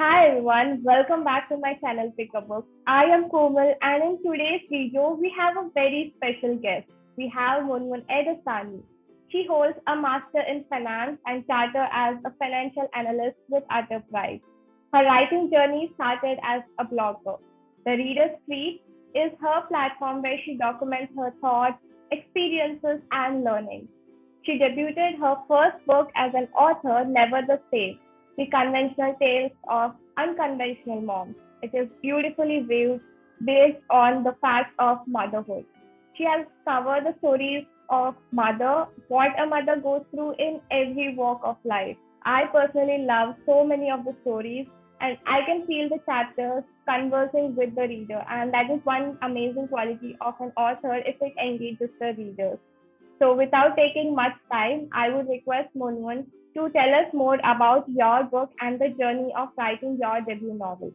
Hi everyone, welcome back to my channel Pick a Book. I am Komal and in today's video we have a very special guest. We have Munmun Edasani. She holds a master in finance and charter as a financial analyst with utter pride. Her writing journey started as a blogger. The Reader's Street is her platform where she documents her thoughts, experiences and learning. She debuted her first book as an author, Never the Same, the conventional tales of unconventional moms. It is beautifully viewed based on the facts of motherhood. She has covered the stories of mother, what a mother goes through in every walk of life. I personally love so many of the stories and I can feel the chapters conversing with the reader, and that is one amazing quality of an author if it engages the readers. So, without taking much time, I would request Munmun to tell us more about your book and the journey of writing your debut novel.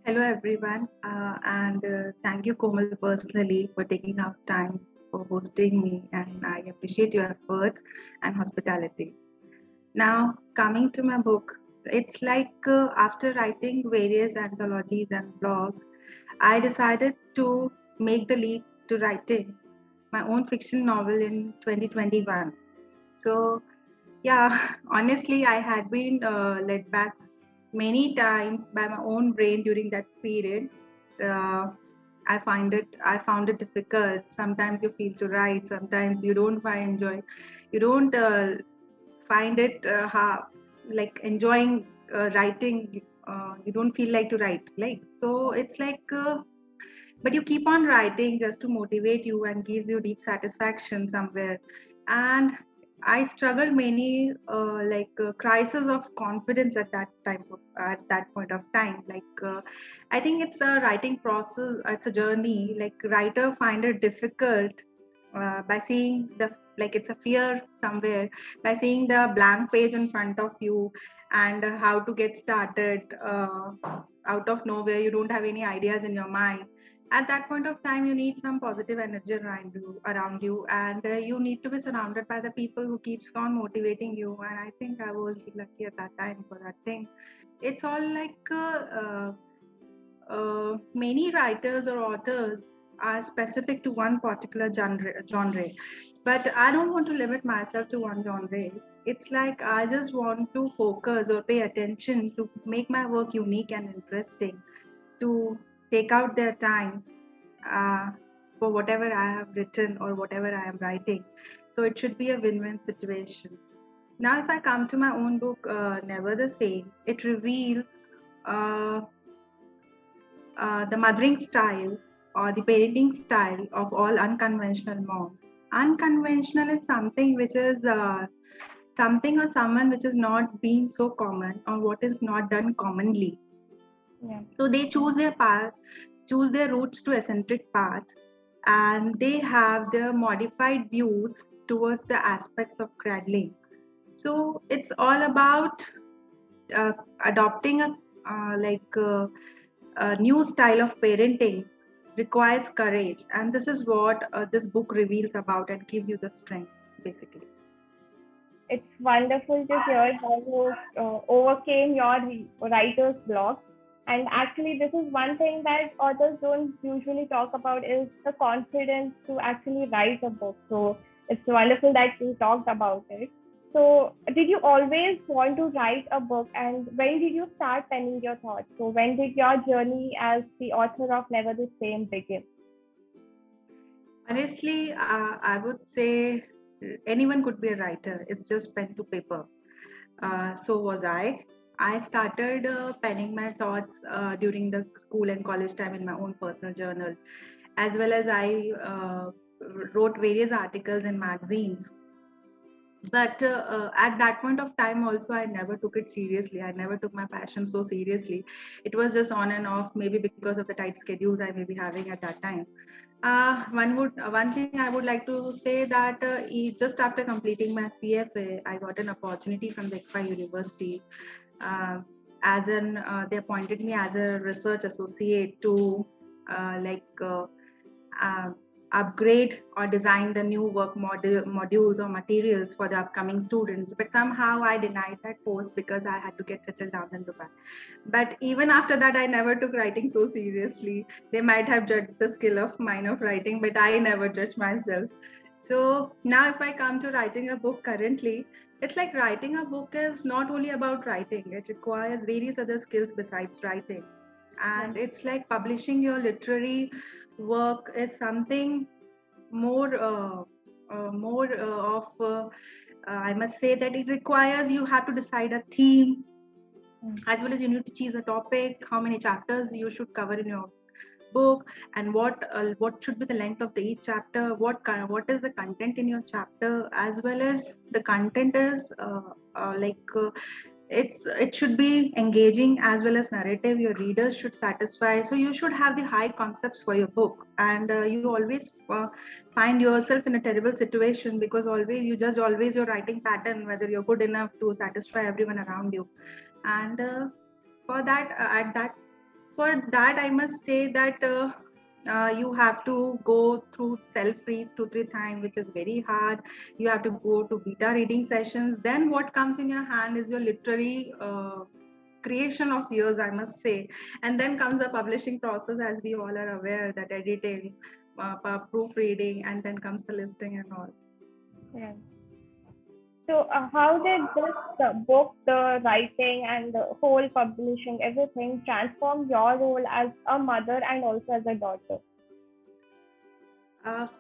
Hello everyone, and thank you Komal personally for taking out time for hosting me, and I appreciate your efforts and hospitality. Now coming to my book, it's like after writing various anthologies and blogs, I decided to make the leap to writing my own fiction novel in 2021. So yeah, honestly, I had been led back many times by my own brain during that period. Uh, I found it difficult. Sometimes you feel to write, sometimes you don't find enjoy, you don't find it like enjoying writing. You don't feel like to write, like so. It's like, but you keep on writing just to motivate you and gives you deep satisfaction somewhere. And I struggled many crisis of confidence at that time, at that point of time. I think it's a writing process, it's a journey. Like writer find it difficult by seeing the, like it's a fear somewhere, by seeing the blank page in front of you, and how to get started out of nowhere. You don't have any ideas in your mind. At that point of time, you need some positive energy around you, and you need to be surrounded by the people who keeps on motivating you. And I think I was lucky at that time for that thing. It's all like many writers or authors are specific to one particular genre, but I don't want to limit myself to one genre. It's like I just want to focus or pay attention to make my work unique and interesting, to take out their time uh, for whatever I have written or whatever I am writing. So it should be a win-win situation. Now, if I come to my own book, Never the Same, it reveals uh, the mothering style or the parenting style of all unconventional moms. Unconventional is something which is something or someone which is not being so common, or what is not done commonly. Yeah. So they choose their path, choose their routes to eccentric paths, and they have their modified views towards the aspects of cradling. So it's all about uh, adopting a new style of parenting requires courage, and this is what this book reveals about and gives you the strength, basically. It's wonderful to hear how you overcame your writer's block. And actually, this is one thing that authors don't usually talk about is the confidence to actually write a book. So it's wonderful that you talked about it. So did you always want to write a book, and when did you start penning your thoughts? So when did your journey as the author of Never the Same begin? Honestly, I would say anyone could be a writer. It's just pen to paper. So was I. I started penning my thoughts during the school and college time in my own personal journal, as well as I wrote various articles in magazines. But at that point of time also, I never took it seriously. I never took my passion so seriously. It was just on and off, maybe because of the tight schedules I may be having at that time. One thing I would like to say that just after completing my CFA, I got an opportunity from the ICFA University. Uh, they appointed me as a research associate to uh, like uh, uh, upgrade or design the new work modules or materials for the upcoming students. But somehow I denied that post because I had to get settled down in Dubai. But even after that, I never took writing so seriously. They might have judged the skill of mine of writing, but I never judged myself. So now, if I come to writing a book currently, it's like writing a book is not only about writing, it requires various other skills besides writing. Yeah. And it's like publishing your literary work is something more, I must say that it requires you have to decide a theme, Mm. as well as you need to choose a topic, how many chapters you should cover in your book, and what should be the length of the each chapter, what is the content in your chapter, as well as the content is it should be engaging as well as narrative. Your readers should satisfy, so you should have the high concepts for your book. And you always find yourself in a terrible situation, because always you judge always your writing pattern, whether you're good enough to satisfy everyone around you. And for that at that for that, I must say that you have to go through self reads 2 3 times, which is very hard. You have to go to beta reading sessions. Then what comes in your hand is your literary creation of yours, I must say. And then comes the publishing process, as we all are aware, that editing, proofreading, and then comes the listing and all. Yeah. So, how did this book, the writing, and the whole publishing, everything transform your role as a mother and also as a daughter?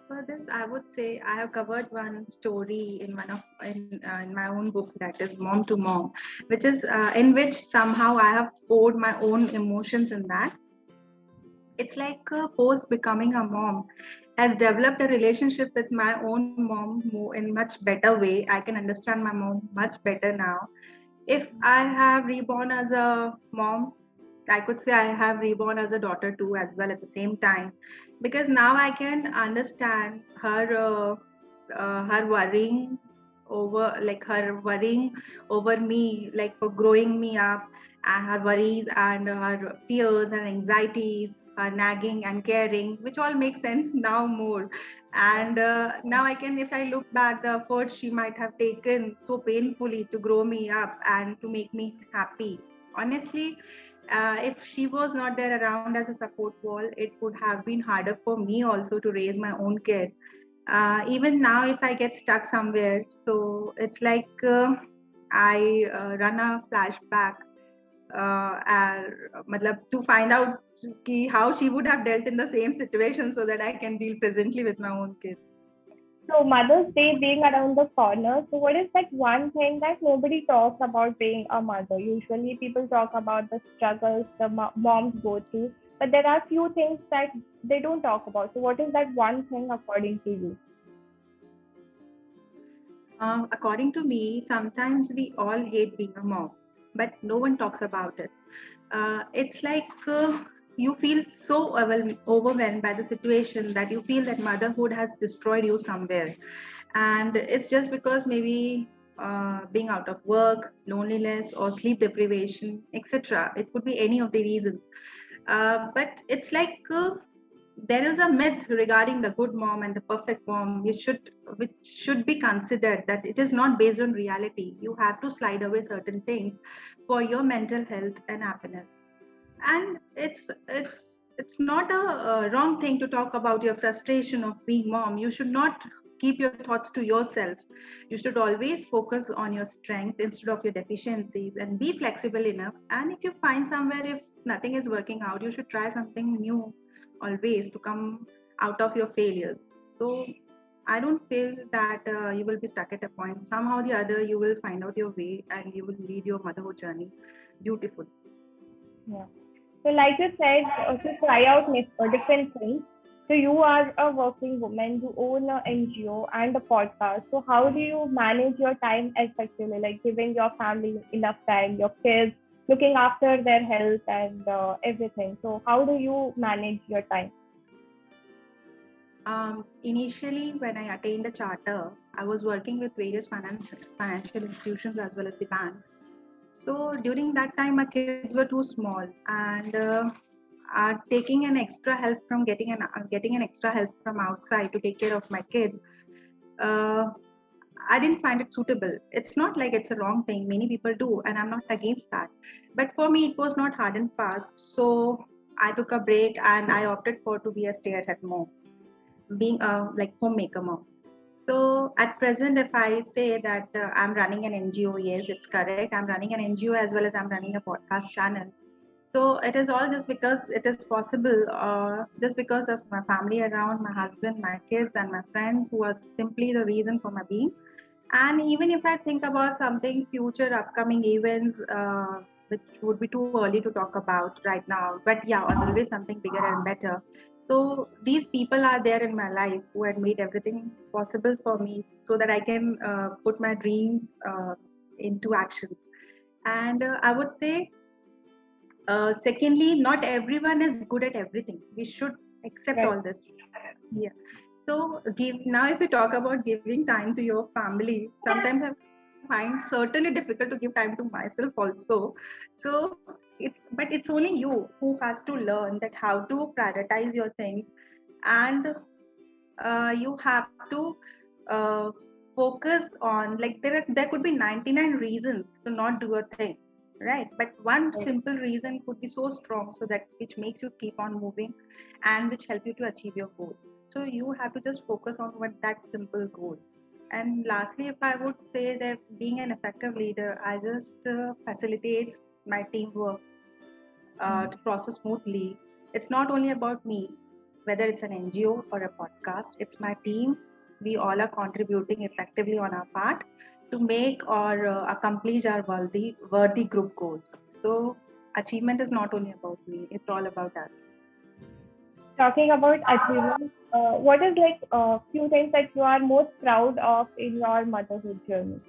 For this, I would say I have covered one story in in my own book, that is Mom to Mom, which is in which somehow I have poured my own emotions in that. It's like post becoming a mom has developed a relationship with my own mom in much better way. I can understand my mom much better now. If I have reborn as a mom, I could say I have reborn as a daughter too, as well at the same time, because now I can understand her worrying her worrying over me, like for growing me up, and her worries and her fears and anxieties, her nagging and caring, which all makes sense now more. Yeah. And now I can, if I look back, the efforts she might have taken so painfully to grow me up and to make me happy. Honestly, if she was not there around as a support wall, it would have been harder for me also to raise my own kid. Even now, if I get stuck somewhere, so it's like I run a flashback to find out how she would have dealt in the same situation, so that I can deal presently with my own kid. So, Mother's Day being around the corner, so what is that one thing that nobody talks about being a mother? Usually, people talk about the struggles the moms go through, but there are few things that they don't talk about. So, what is that one thing according to you? According to me, sometimes we all hate being a mom, but no one talks about it. It's like you feel so overwhelmed by the situation that you feel that motherhood has destroyed you somewhere. And it's just because maybe being out of work, loneliness, or sleep deprivation, etc. It could be any of the reasons. But it's like there is a myth regarding the good mom and the perfect mom, which should be considered, that it is not based on reality. You have to slide away certain things for your mental health and happiness. And it's not a, wrong thing to talk about your frustration of being mom. You should not keep your thoughts to yourself. You should always focus on your strength instead of your deficiencies, and be flexible enough. And if you find somewhere, if nothing is working out, you should try something new always to come out of your failures. So I don't feel that you will be stuck at a point. Somehow or the other, you will find out your way and you will lead your motherhood journey beautiful. Yeah. So, like you said, to try out different things. So, you are a working woman, you own a NGO and a podcast. So, how do you manage your time effectively, like giving your family enough time, your kids, looking after their health and everything? So, how do you manage your time? Initially, when I attained a charter, I was working with various financial institutions as well as the banks. So during that time, my kids were too small, and taking an extra help from getting an extra help from outside to take care of my kids. Uh, I didn't find it suitable. It's not like it's a wrong thing. Many people do, and I'm not against that. But for me, it was not hard and fast. So I took a break and I opted for to be a stay-at-home mom, being a like homemaker mom. So at present, if I say that I'm running an NGO, yes, it's correct. I'm running an NGO as well as I'm running a podcast channel. So it is all just because it is possible, just because of my family around, my husband, my kids, and my friends who are simply the reason for my being. And even if I think about something future upcoming events, which would be too early to talk about right now, but yeah, always something bigger and better. So these people are there in my life who had made everything possible for me so that I can put my dreams into actions. And I would say, secondly, not everyone is good at everything. We should accept Right. all this. Yeah. So give now if we talk about giving time to your family, sometimes I find certainly difficult to give time to myself also. So but it's only you who has to learn that how to prioritize your things, and you have to uh, focus on, like, there could be 99 reasons to not do a thing, right? But one Right. simple reason could be so strong, so that which makes you keep on moving and which help you to achieve your goal. So you have to just focus on what that simple goal. And lastly, if I would say that being an effective leader, I just facilitates my teamwork to process smoothly. It's not only about me, whether it's an NGO or a podcast, it's my team. We all are contributing effectively on our part to make or accomplish our worthy group goals. So, achievement is not only about me, it's all about us. Talking about achievements, what is like a few things that you are most proud of in your motherhood journey?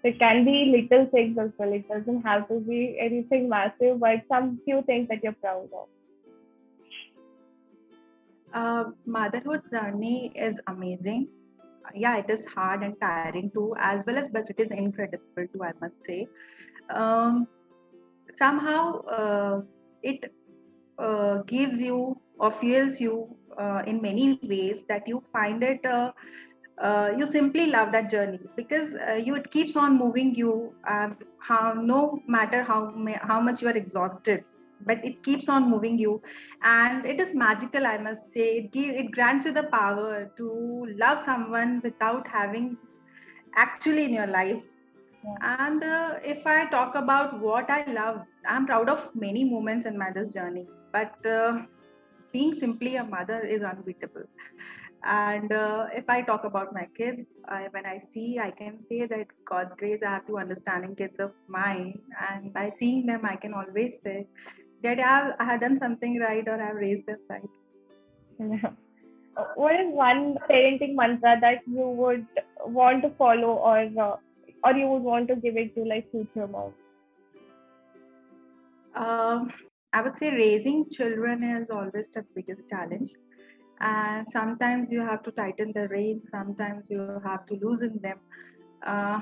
It can be little things as well. It doesn't have to be anything massive, but some few things that you're proud of. Motherhood journey is amazing. Yeah, it is hard and tiring too, as well as, but it is incredible too, I must say. Um, Somehow it gives you or fuels you in many ways that you find it you simply love that journey, because you it keeps on moving you, how no matter how much you are exhausted, but it keeps on moving you. And it is magical, I must say. It grants you the power to love someone without having actually in your life. Yeah. And if I talk about what I love, I'm proud of many moments in my this journey. But being simply a mother is unbeatable. And if I talk about my kids, when I can say that God's grace, I have two understanding kids of mine. And by seeing them, I can always say that I have done something right, or I've raised them right. Yeah. What is one parenting mantra that you would want to follow, or you would want to give it to like future moms? Um, I would say raising children is always the biggest challenge. And sometimes you have to tighten the reins, sometimes you have to loosen them. Uh,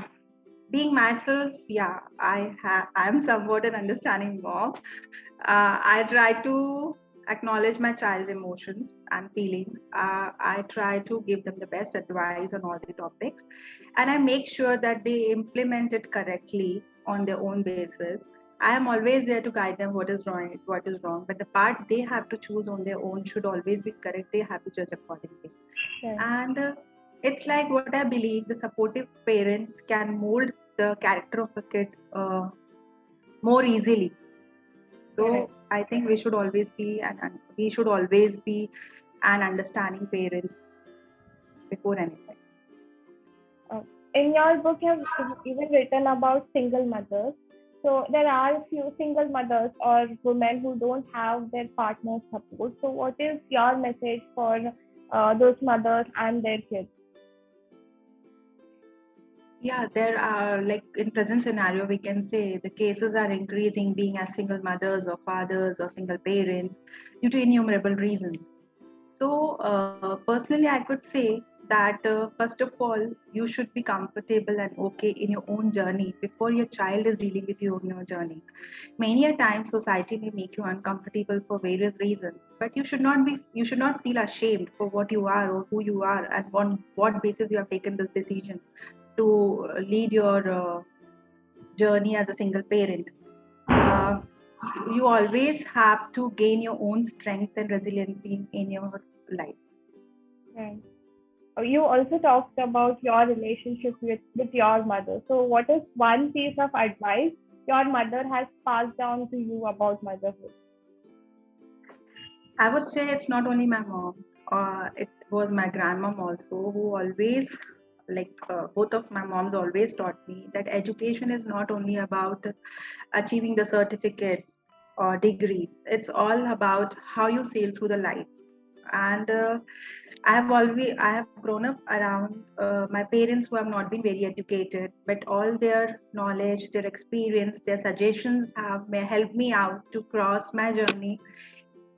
Being myself, yeah, I'm somewhat an understanding mom. I try to acknowledge my child's emotions and feelings. I try to give them the best advice on all the topics, and I make sure that they implement it correctly on their own basis. I am always there to guide them what is wrong, but the part they have to choose on their own should always be correct. They have to judge accordingly. Right. And it's like what I believe: the supportive parents can mold the character of a kid more easily. Right. So I think we should always be an understanding parents before anything. Uh, in your book, you have even written about single mothers. So there are a few single mothers or women who don't have their partner's support. So what is your message for those mothers and their kids? Yeah, there are, like, in present scenario, we can say the cases are increasing, being as single mothers or fathers or single parents, due to innumerable reasons. So personally, I could say that first of all, you should be comfortable and okay in your own journey before your child is dealing with you on your journey. Many a time society may make you uncomfortable for various reasons, but you should not feel ashamed for what you are or who you are and on what basis you have taken this decision to lead your journey as a single parent. Uh, you always have to gain your own strength and resiliency in your life. Right. You also talked about your relationship with your mother. So, what is one piece of advice your mother has passed down to you about motherhood? I would say it's not only my mom, it was my grandmom also who always, both of my moms always taught me that education is not only about achieving the certificates or degrees, it's all about how you sail through the life. And I have grown up around my parents who have not been very educated, but all their knowledge, their experience, their suggestions have may helped me out to cross my journey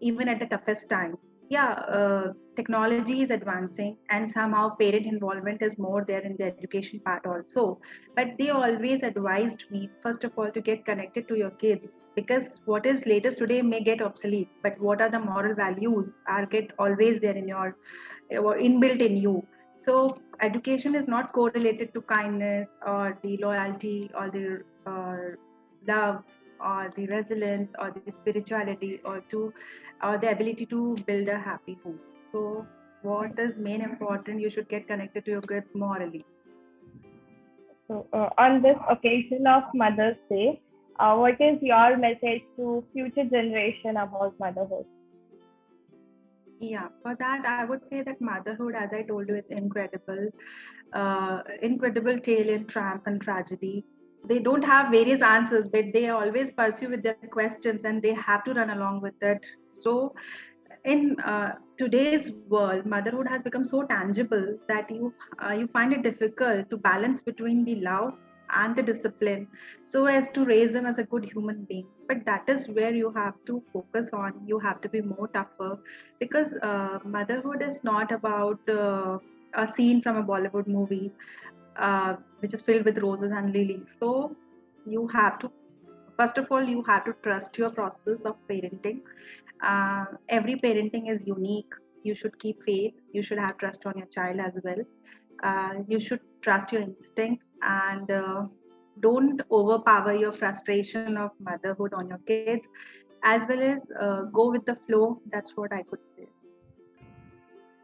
even at the toughest times. Yeah, technology is advancing, and somehow parent involvement is more there in the education part also. But they always advised me, first of all, to get connected to your kids because what is latest today may get obsolete, but what are the moral values are get always there in your or inbuilt in you. So education is not correlated to kindness or the loyalty or the love or the resilience or the spirituality or the ability to build a happy home. So what is main important? You should get connected to your kids morally. So, on this occasion of Mother's Day, what is your message to future generation about motherhood? Yeah, for that I would say that motherhood, as I told you, it's incredible, incredible tale in triumph and tragedy. They don't have various answers, but they always pursue with their questions, and they have to run along with it. So in today's world, motherhood has become so tangible that you find it difficult to balance between the love and the discipline so as to raise them as a good human being. But that is where you have to focus on. You have to be more tougher because motherhood is not about a scene from a Bollywood movie which is filled with roses and lilies. So you have to, first of all, you have to trust your process of parenting. Every parenting is unique. You should keep faith. You should have trust on your child as well. You should trust your instincts and don't overpower your frustration of motherhood on your kids, as well as go with the flow. That's what I could say.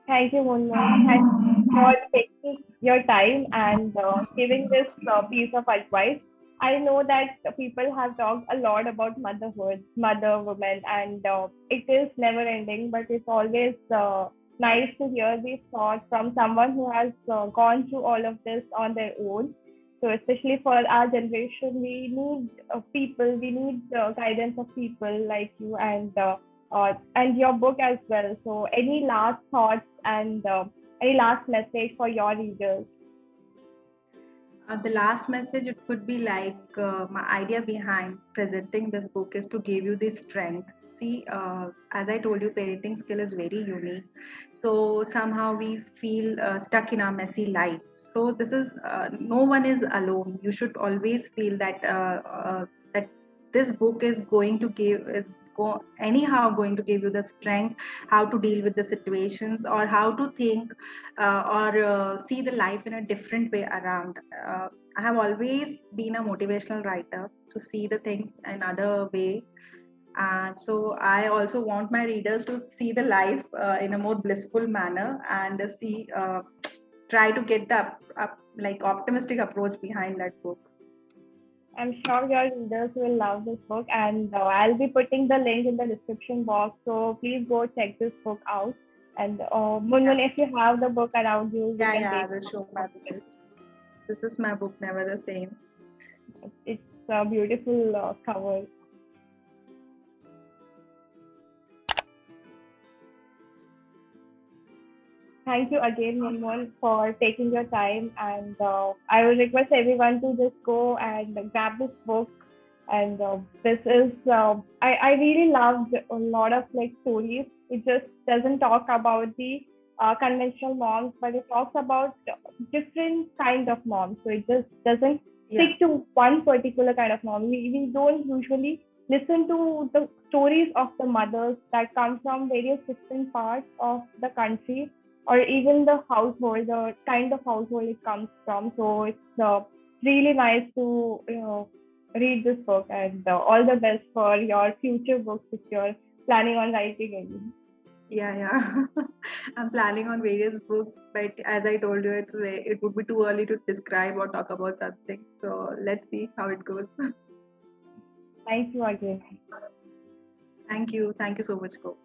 Thank you, Munmun. Thank you for taking your time and giving this piece of advice. I know that people have talked a lot about motherhood, mother, woman, and it is never ending, but it's always nice to hear these thoughts from someone who has gone through all of this on their own. So, especially for our generation, we need people, we need guidance of people like you and your book as well. So, any last thoughts and any last message for your readers? The last message, it could be like my idea behind presenting this book is to give you the strength. See, as I told you, parenting skill is very unique. So somehow we feel stuck in our messy life. So this is no one is alone. You should always feel that that this book is going to give is anyhow going to give you the strength how to deal with the situations or how to think or see the life in a different way around. I have always been a motivational writer to see the things another way. And so I also want my readers to see the life in a more blissful manner and try to get the like optimistic approach behind that book. I'm sure your readers will love this book, and I'll be putting the link in the description box. So please go check this book out. And Yeah, Munmun, if you have the book around you, you can yeah, I take will show my book. This is my book, Never the Same. it. It's a beautiful cover. Thank you again, Munmun, for taking your time. And I will request everyone to just go and grab this book. And this is, I really loved a lot of like stories. It just doesn't talk about the conventional moms, but it talks about different kind of moms. So it just doesn't Yeah. stick to one particular kind of mom. We don't usually listen to the stories of the mothers that come from various different parts of the country, or even the household, the kind of household it comes from. So it's really nice to read this book, and all the best for your future books if you're planning on writing any. Yeah. I'm planning on various books, but as I told you, it would be too early to describe or talk about something. So let's see how it goes. Thank you again. Thank you. Thank you so much, Ko.